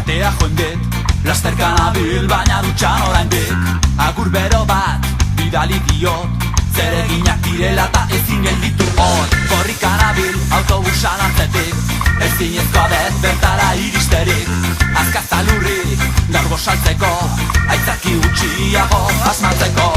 Atea joendet, lasterkan abil, baina dutxan oraindik. Agur bero bat, bidali diot, zereginak direla eta ezin gelditu hor. Korrikan abil, autobusan antzetik, ezin ezkoa dez bertara iristerik. Azkazalurrik, gaur gosaltzeko, aitzaki gutxiago asmatzeko.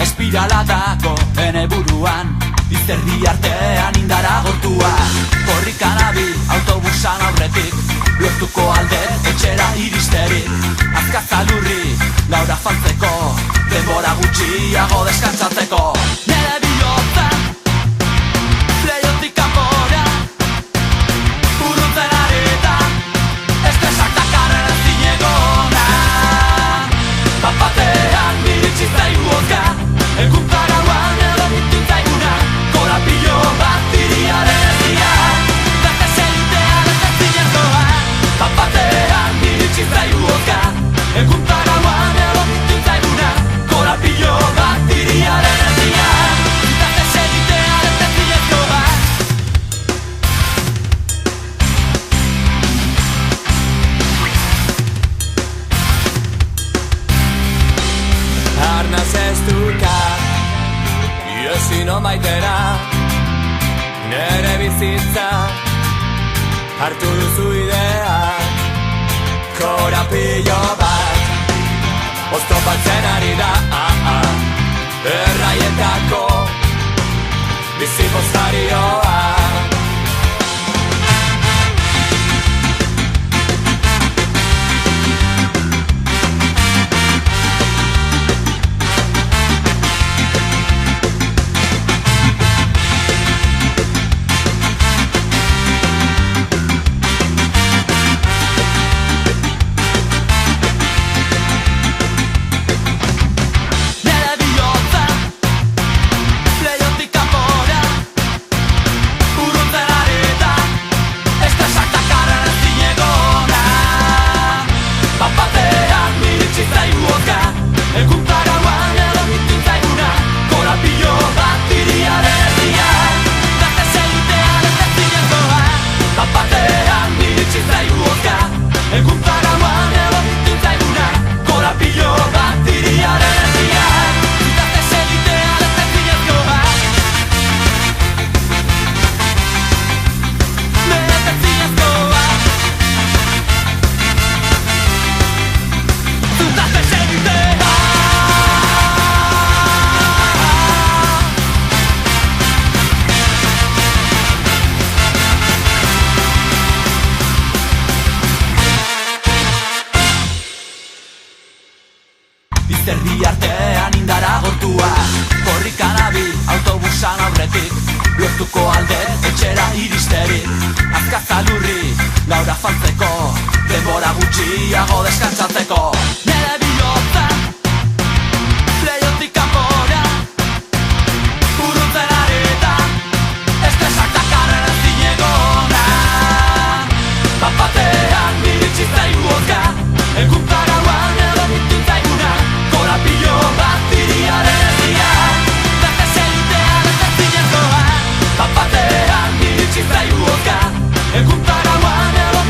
Espiralatako ene buruan, izerdi artean indara gortua. Korrikan abil, autobusan aurretik, lortuko alde etxera iristerik. Azkazalurri, gaur afaltzeko, denbora gutxiago deskantzatzeko. Nere bihotza, leiotik kanpora, urruntzen areta, estresak dakarren zinegona. Bapatean iritsi zaigu hozka, eguntzak hauan edo bitintzaiuna, korapillo bat iriaren ezia. Beste segitea beste zinezkoa, bapatean iritsi zaigu hozka, eguntzak hauan edo bitintzaiuna, korapillo bat iriaren ezia. Beste segitea beste zinezkoa. Arnaz ez duka, iosino maitera, nere bizitza, hartu duzu idea. Korapillo bat, oztopatzen ari da, erraietako bizipozarioa. Izerdi artean indara gortua, korrikan abil, autobusan aurretik, lortuko alde etxera iristerik. Azkazalurri, gaur afaltzeko, denbora gutxiago deskantzatzeko. Nere bihotza, leiotik kanpora, urruntzen areta, estresak dakarren zinegona. Bapatean iritsi zaigu hozka, eguntzak hauan edo bitintzaiuna, korapillo bat iriaren ezia. Beste segitea beste zinezkoa, bapatean iritsi zaigu hozka, eguntzak hauan edo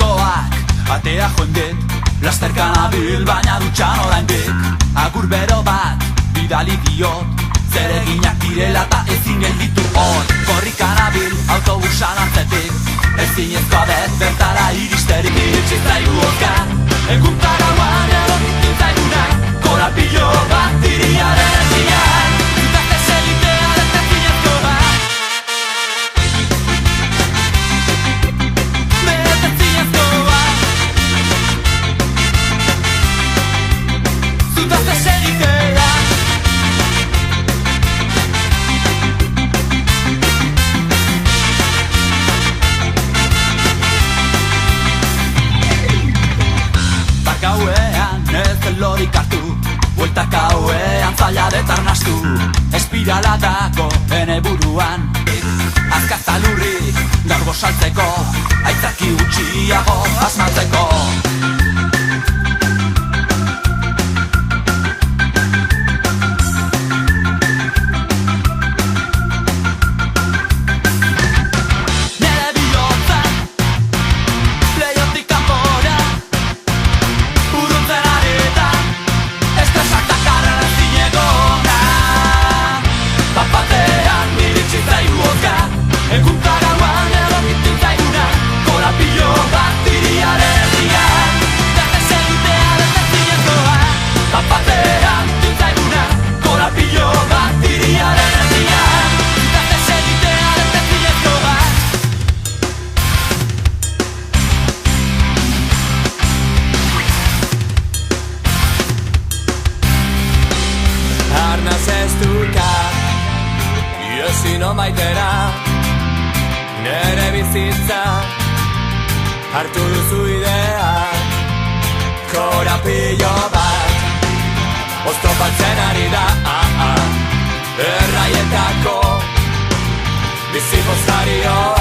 autoak atea joendet, lasterkan abil baina dutxan oraindik. Agur bero bat bidali diot, zereginak direla ta ezin gelditu hor. Korrikan abil autobusan antzetik, ezinezkoa dut bertara iristerik. Iritsi zaigu Oskar, egunta gauan edo ditu zaigunak, korapilo bat iriaren ezian, zutazte segitea dut ezinezkoa. Bete ezinezkoa, zutazte segitea. Gauean ez lorik hartu, bueltak hauean zaila detarnastu. Espirala dago ene buruan, azkazalurrik gaur gosaltzeko, aitzaki gutxiago asmatzeko. Iosino maitera, nere bizitza, hartu duzu idea, korapilo bat, oztopatzen ari da, erraietako, bizi postario.